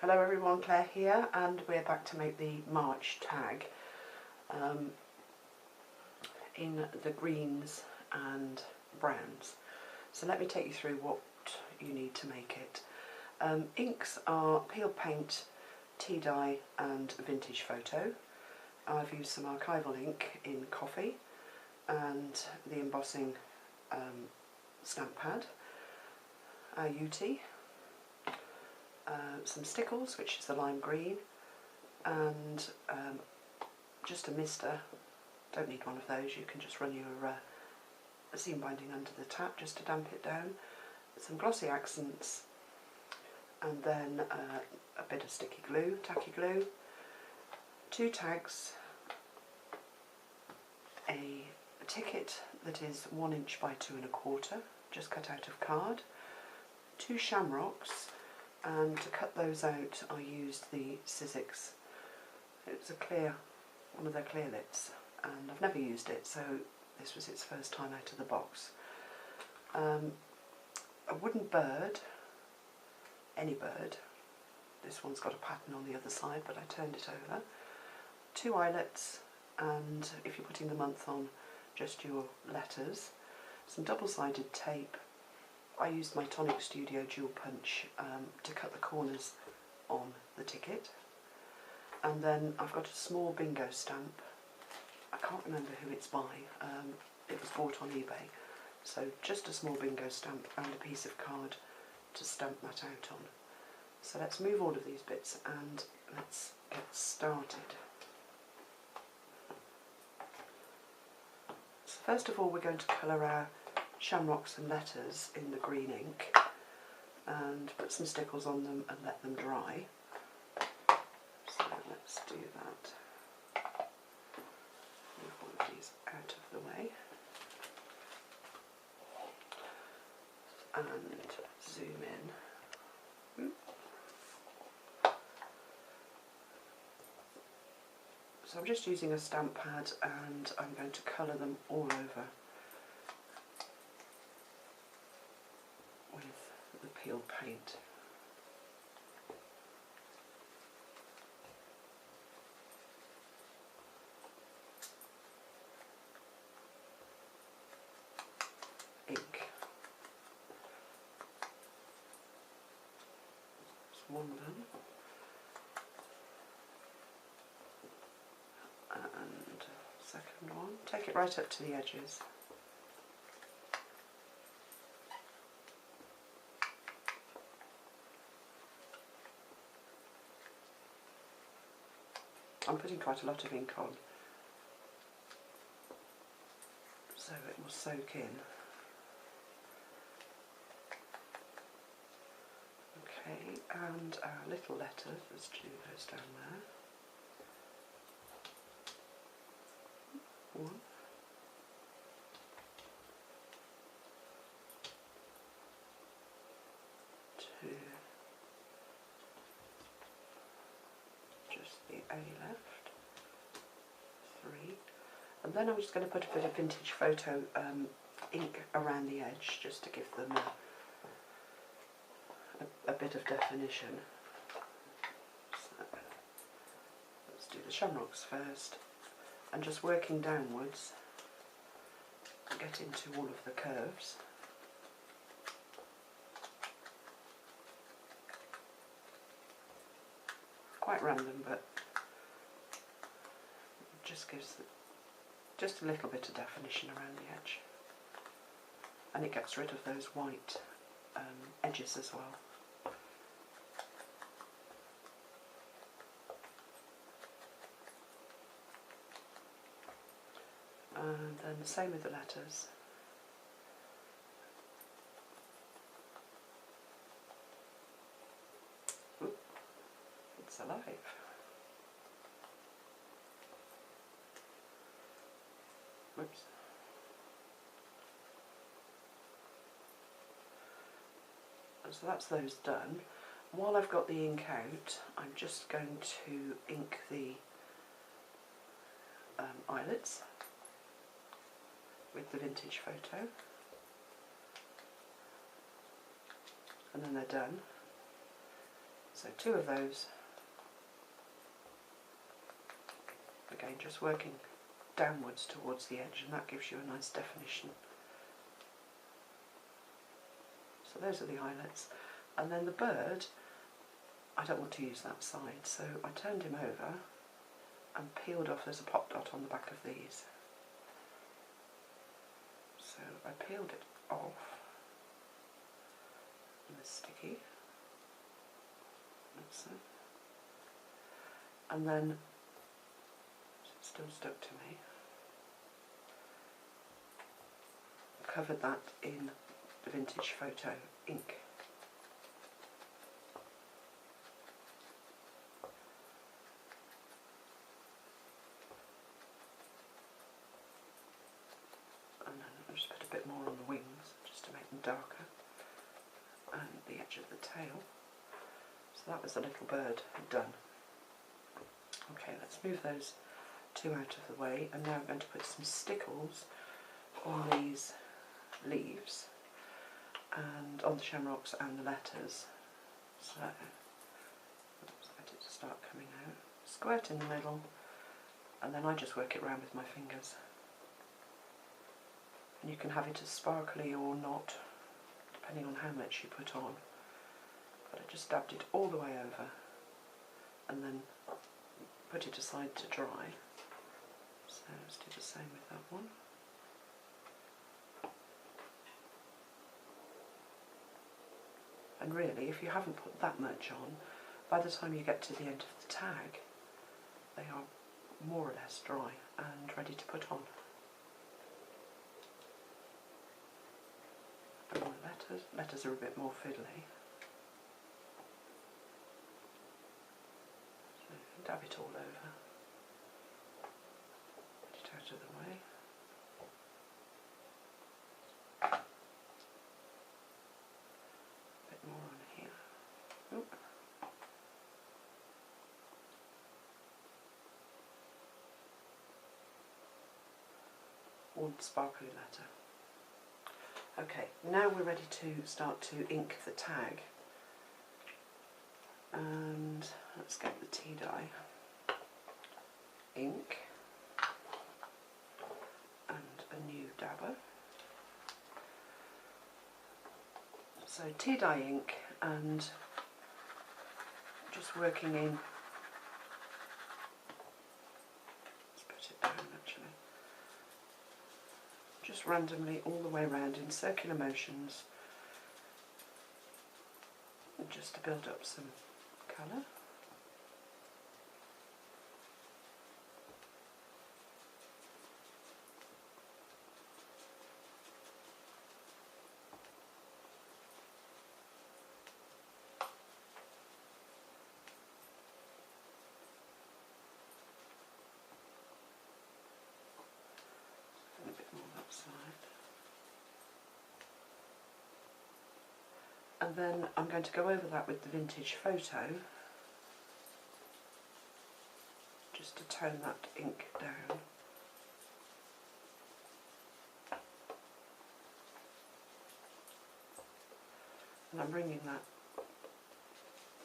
Hello everyone, Claire here, and we're back to make the March tag in the greens and browns. So let me take you through what you need to make it. Inks are Peel Paint, Tea Dye and Vintage Photo. I've used some archival ink in coffee and the embossing stamp pad, UT. Some stickles, which is the lime green, and just a mister. Don't need one of those, you can just run your seam binding under the tap just to damp it down. Some glossy accents, and then a bit of sticky glue, tacky glue, 2 tags, a ticket that is 1 inch by 2 1/4, just cut out of card, 2 shamrocks. And to cut those out I used the Sizzix. It's one of their clear lids, and I've never used it, so this was its first time out of the box. A wooden bird, any bird. This one's got a pattern on the other side, but I turned it over. 2 eyelets, and if you're putting the month on, just your letters. Some double-sided tape. I used my Tonic Studio Dual Punch to cut the corners on the ticket. And then I've got a small bingo stamp. I can't remember who it's by. It was bought on eBay. So just a small bingo stamp and a piece of card to stamp that out on. So let's move all of these bits and let's get started. So first of all, we're going to colour our shamrocks and letters in the green ink and put some stickles on them and let them dry. So let's do that. Move one of these out of the way and zoom in. So I'm just using a stamp pad and I'm going to colour them all over with the Peel Paint. Ink. That's one done. And second one. Take it right up to the edges. I'm putting quite a lot of ink on, so it will soak in. Okay, and our little letter, there's 2 goes down there. 1. 2. Just the A left. 3. And then I'm just going to put a bit of Vintage Photo ink around the edge just to give them a bit of definition. So let's do the shamrocks first, and just working downwards get into all of the curves. Quite random, but it just gives just a little bit of definition around the edge, and it gets rid of those white edges as well. And then the same with the letters. Ooh, it's alive. Whoops. So that's those done. While I've got the ink out, I'm just going to ink the eyelets with the Vintage Photo, and then they're done. So 2 of those. Again, just working downwards towards the edge, and that gives you a nice definition. So those are the eyelets. And then the bird, I don't want to use that side, so I turned him over and peeled off. There's a pop dot on the back of these. So I peeled it off. And it's sticky. That's it. And then, it's still stuck to me, covered that in the Vintage Photo ink. And then I'll just put a bit more on the wings just to make them darker, and the edge of the tail. So that was the little bird done. Okay, let's move those 2 out of the way, and now I'm going to put some stickles on these leaves and on the shamrocks and the letters. So let's get it to start coming out. Squirt in the middle, and then I just work it around with my fingers. And you can have it as sparkly or not, depending on how much you put on. But I just dabbed it all the way over and then put it aside to dry. So let's do the same with that one. And really, if you haven't put that much on, by the time you get to the end of the tag, they are more or less dry and ready to put on. And the letters are a bit more fiddly. So dab it all over. Get it out of the way. A bit more on here. Oop. One sparkly letter. Okay, now we're ready to start to ink the tag. And let's get the tea dye, ink, and a new dabber. So tea dye ink, and just working in, let's put it down actually, just randomly all the way around in circular motions, just to build up some colour. A bit more that side. And then I'm going to go over that with the Vintage Photo, just to tone that ink down. And I'm bringing that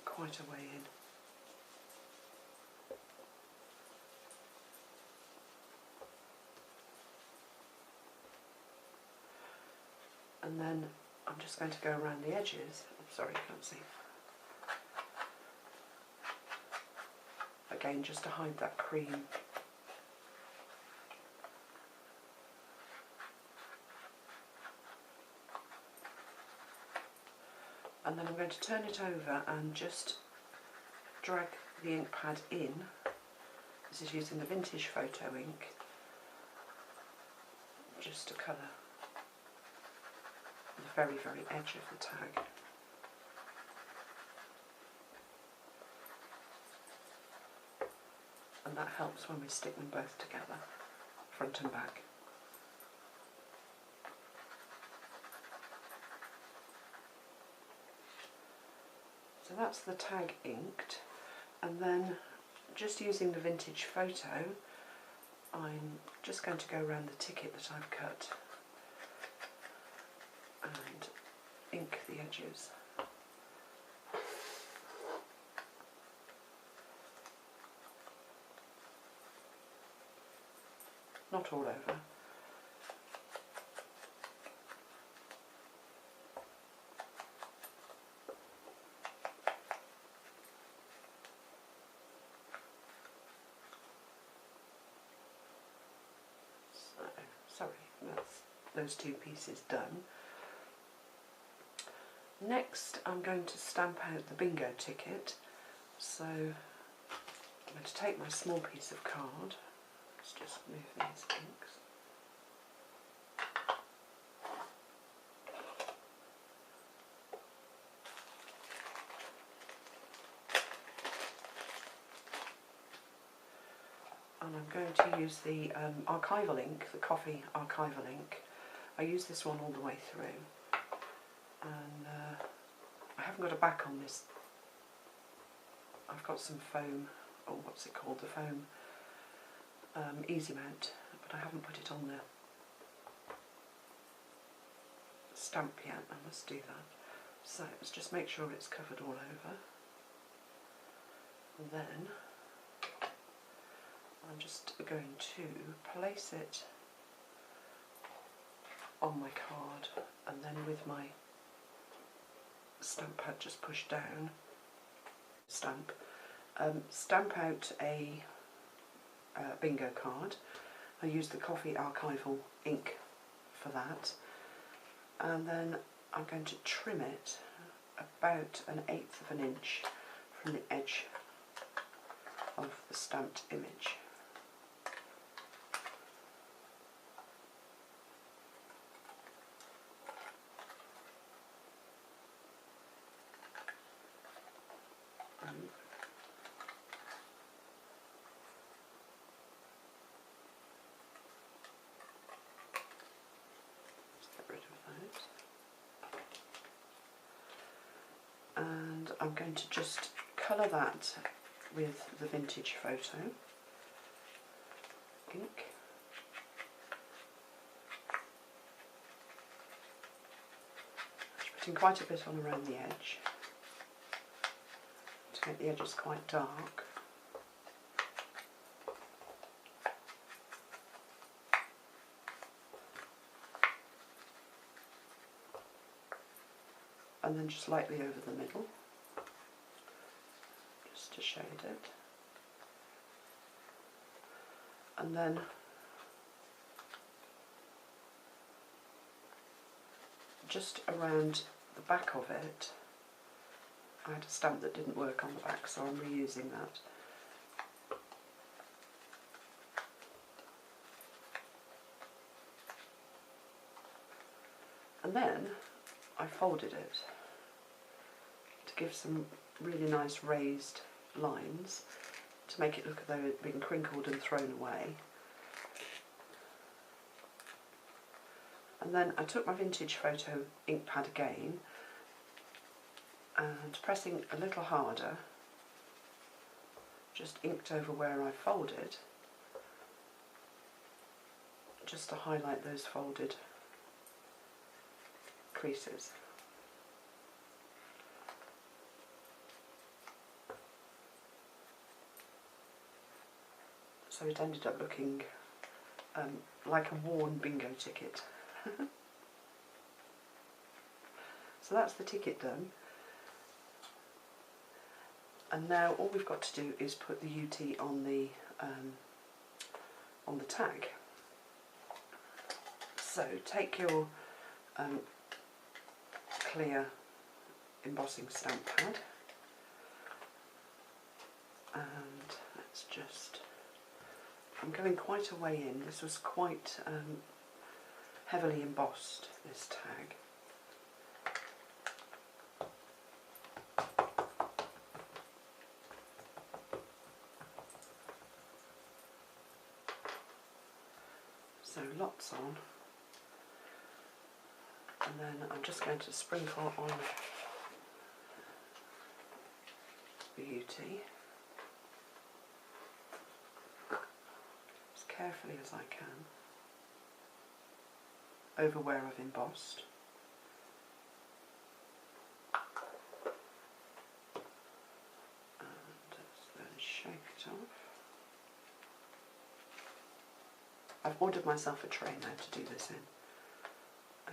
quite a way in. And then I'm just going to go around the edges. I'm sorry, you can't see. Again, just to hide that cream. And then I'm going to turn it over and just drag the ink pad in. This is using the Vintage Photo ink, just to colour the very, very edge of the tag. And that helps when we stick them both together, front and back. So that's the tag inked, and then just using the Vintage Photo, I'm just going to go around the ticket that I've cut and ink the edges. not all over. So, sorry, that's those two pieces done. Next I'm going to stamp out the bingo ticket, so I'm going to take my small piece of card. Let's just move these inks. And I'm going to use the archival ink, the coffee archival ink. I use this one all the way through, and I haven't got a back on this. I've got some foam, or what's it called, the foam easy mount, but I haven't put it on the stamp yet. I must do that. So let's just make sure it's covered all over, and then I'm just going to place it on my card, and then with my stamp pad just pushed down, stamp out a bingo card. I use the coffee archival ink for that, and then I'm going to trim it about 1/8 of an inch from the edge of the stamped image. And I'm going to just colour that with the Vintage Photo ink. Just putting quite a bit on around the edge to make the edges quite dark. And then just lightly over the middle, just to shade it. And then just around the back of it, I had a stamp that didn't work on the back, so I'm reusing that. And then I folded it to give some really nice raised lines to make it look as though it had been crinkled and thrown away. And then I took my Vintage Photo ink pad again, and pressing a little harder, just inked over where I folded, just to highlight those folded creases. So it ended up looking like a worn bingo ticket. So that's the ticket done. And now all we've got to do is put the UT on the tag. So take your clear embossing stamp pad, and let's just, I'm going quite a way in. This was quite heavily embossed, this tag. So lots on, and then I'm just going to sprinkle on the UT as carefully as I can over where I've embossed. And then shake it off. I've ordered myself a tray now to do this in.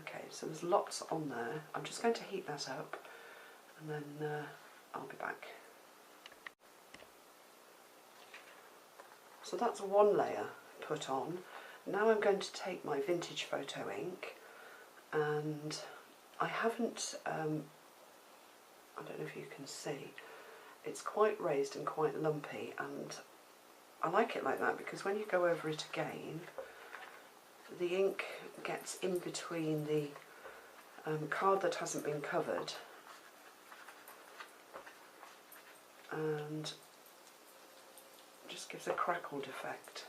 Okay, so there's lots on there. I'm just going to heat that up and then I'll be back. So that's one layer put on. Now I'm going to take my vintage photo ink, and I haven't, I don't know if you can see, it's quite raised and quite lumpy, and I like it like that because when you go over it again, the ink gets in between the card that hasn't been covered and just gives a crackled effect.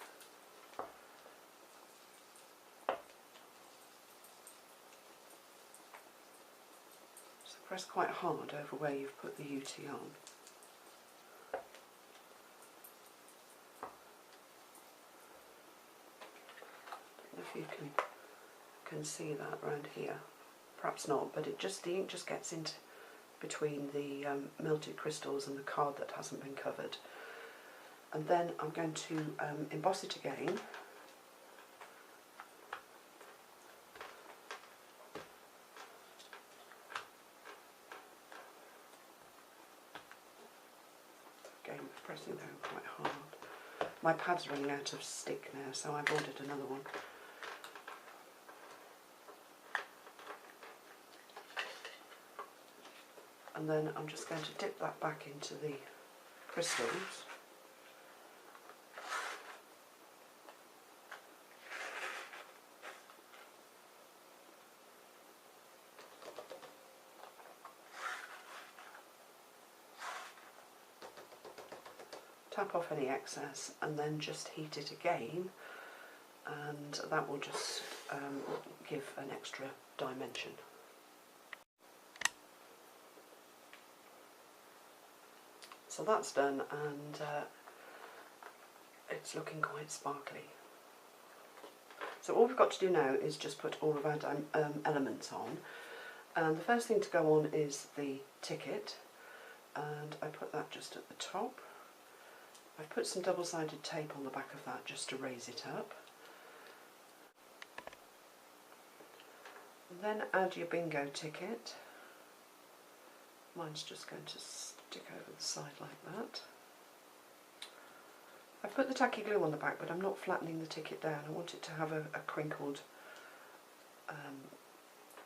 So press quite hard over where you've put the UT on. I don't know if you can see that around here. Perhaps not, but the ink just gets into between the melted crystals and the card that hasn't been covered. And then I'm going to emboss it again. Again, pressing down quite hard. My pad's running out of stick now, so I've ordered another one. And then I'm just going to dip that back into the crystals. Tap off any excess and then just heat it again, and that will just give an extra dimension. So that's done, and it's looking quite sparkly. So all we've got to do now is just put all of our elements on, and the first thing to go on is the ticket, and I put that just at the top. I've put some double-sided tape on the back of that just to raise it up. Then add your bingo ticket. Mine's just going to stick over the side like that. I've put the tacky glue on the back, but I'm not flattening the ticket down. I want it to have a crinkled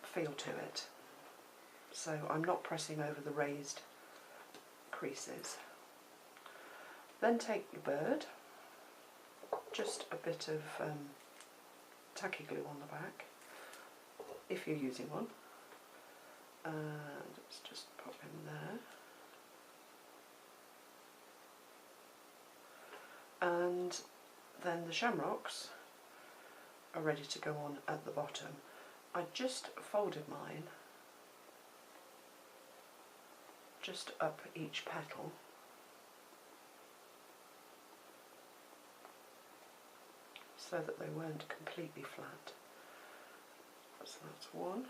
feel to it. So I'm not pressing over the raised creases. Then take your bird, just a bit of tacky glue on the back, if you're using one, and let's just pop in there. And then the shamrocks are ready to go on at the bottom. I just folded mine just up each petal. So that they weren't completely flat. So that's one.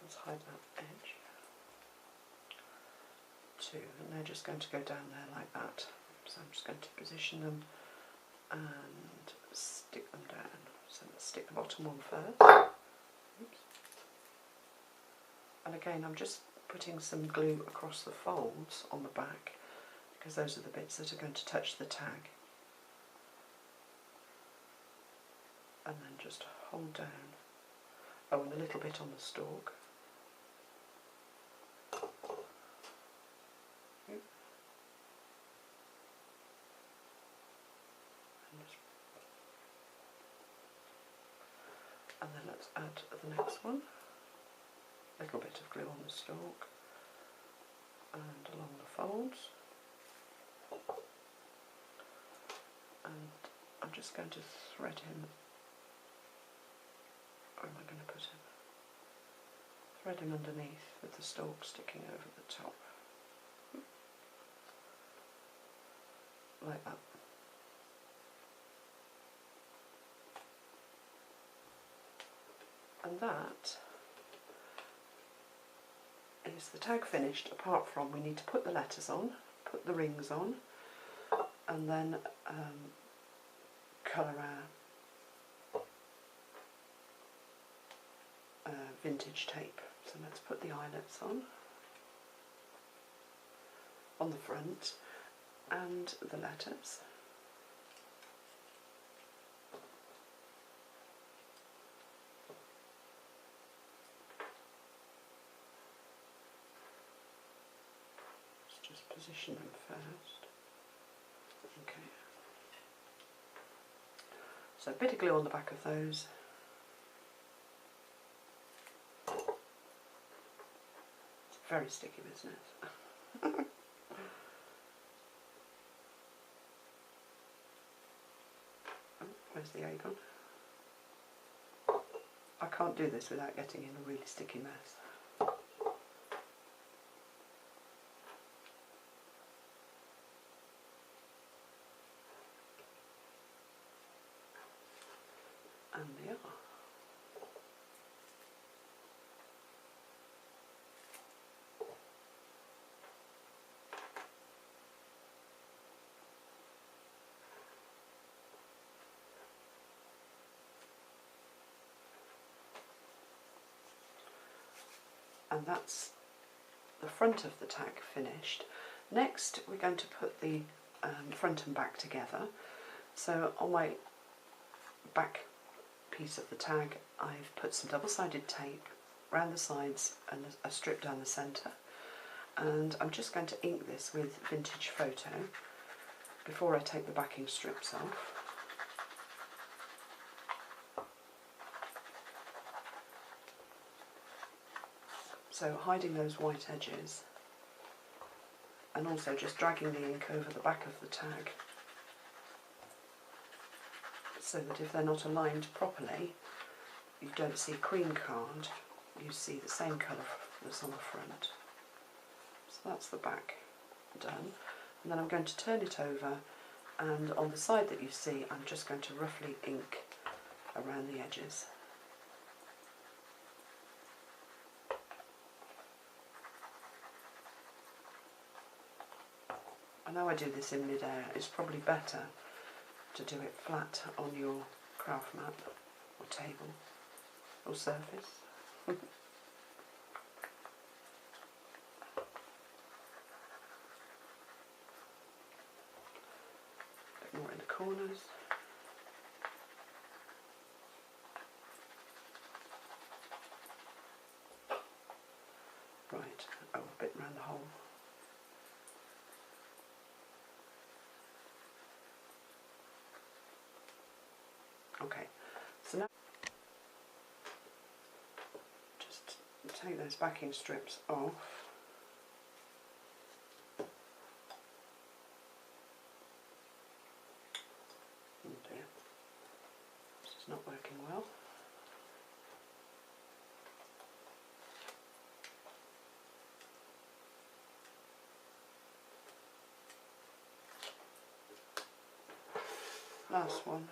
Let's hide that edge. Two, and they're just going to go down there like that. So I'm just going to position them and stick them down. So let's stick the bottom one first. Oops. And again, I'm just putting some glue across the folds on the back because those are the bits that are going to touch the tag. And then just hold down. Oh, and a little bit on the stalk. And then let's add the next one. A little bit of glue on the stalk and along the folds. And I'm just going to thread him. Where am I going to put him? Thread him underneath with the stalk sticking over the top. Like that. And that is the tag finished, apart from we need to put the letters on, put the rings on, and then colour our vintage tape. So let's put the eyelets on the front, and the letters. Let's just position them first. Okay. So a bit of glue on the back of those. It's very sticky business. Where's the egg on? I can't do this without getting in a really sticky mess. And they are. And that's the front of the tag finished. Next we're going to put the front and back together. So on my back piece of the tag I've put some double-sided tape around the sides and a strip down the centre, and I'm just going to ink this with Vintage Photo before I take the backing strips off. So hiding those white edges, and also just dragging the ink over the back of the tag so that if they're not aligned properly, you don't see cream card, you see the same colour that's on the front. So that's the back done. And then I'm going to turn it over, and on the side that you see I'm just going to roughly ink around the edges. I know I do this in mid-air, it's probably better to do it flat on your craft mat or table or surface. A bit more in the corners. Right, oh, a bit around the hole. Okay, so now just take those backing strips off. Oh dear, this is not working well. Last one.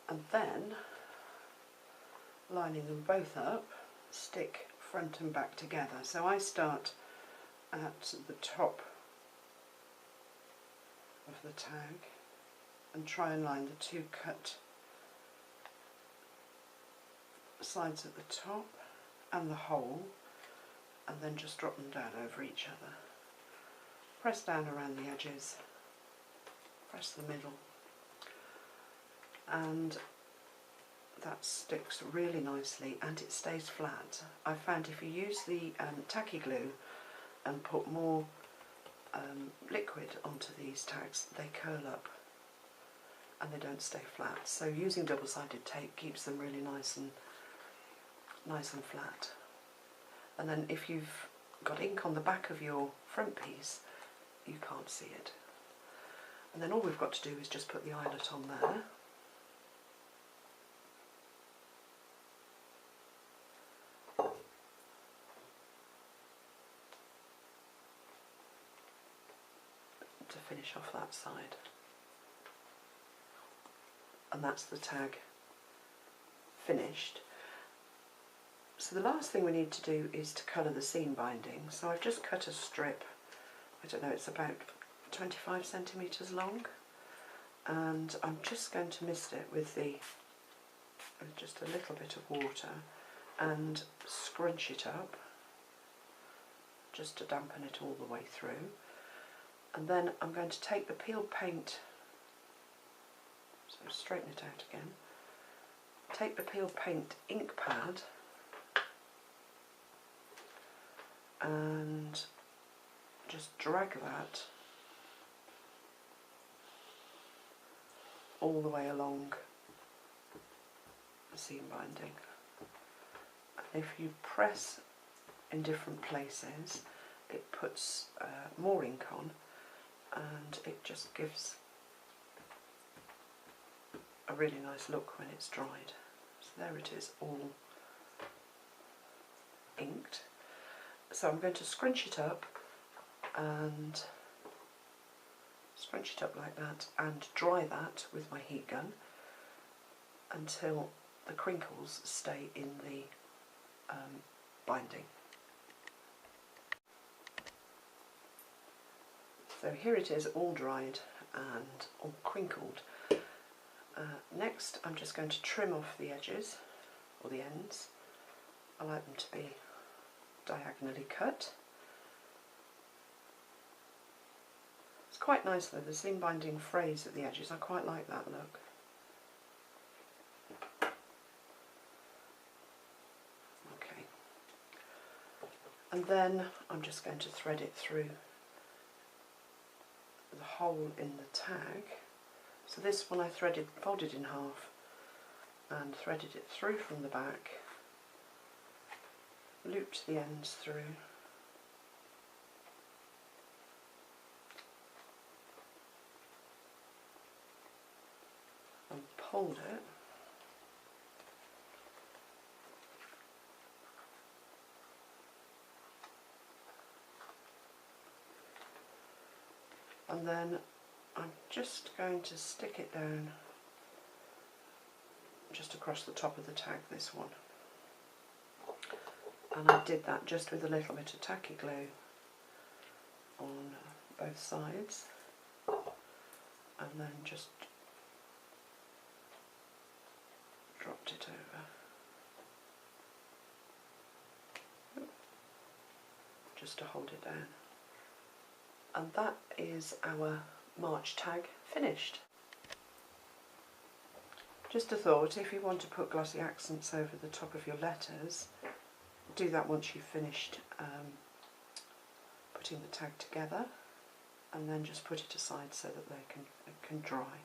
And then, lining them both up, stick front and back together. So I start at the top of the tag and try and line the two cut sides at the top and the hole, and then just drop them down over each other. Press down around the edges, press the middle, and that sticks really nicely and it stays flat. I found if you use the tacky glue and put more liquid onto these tags, they curl up and they don't stay flat. So using double-sided tape keeps them really nice and flat. And then if you've got ink on the back of your front piece, you can't see it. And then all we've got to do is just put the eyelet on there. To finish off that side. and that's the tag finished. So the last thing we need to do is to colour the seam binding. So I've just cut a strip, I don't know, it's about 25 centimetres long, and I'm just going to mist it with just a little bit of water and scrunch it up just to dampen it all the way through. And then I'm going to take the peeled paint, so straighten it out again, take the peeled paint ink pad and just drag that all the way along the seam binding. And if you press in different places, it puts more ink on, and it just gives a really nice look when it's dried. So there it is, all inked. So I'm going to scrunch it up like that and dry that with my heat gun until the crinkles stay in the binding. So here it is, all dried and all crinkled. Next I'm just going to trim off the edges, or the ends. I like them to be diagonally cut. It's quite nice though, the seam binding frays at the edges, I quite like that look. Okay. And then I'm just going to thread it through the hole in the tag. So this one I folded in half and threaded it through from the back, looped the ends through, and pulled it. And then I'm just going to stick it down just across the top of the tag, this one. And I did that just with a little bit of tacky glue on both sides, and then just dropped it over just to hold it down. And that is our March tag finished. Just a thought, if you want to put glossy accents over the top of your letters, do that once you've finished putting the tag together, and then just put it aside so that it can dry.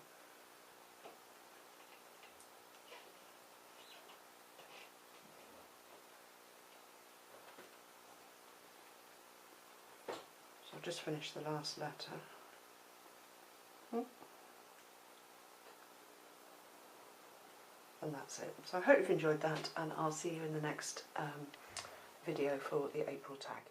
So I'll just finish the last letter. And that's it. So I hope you've enjoyed that, and I'll see you in the next video for the April tag.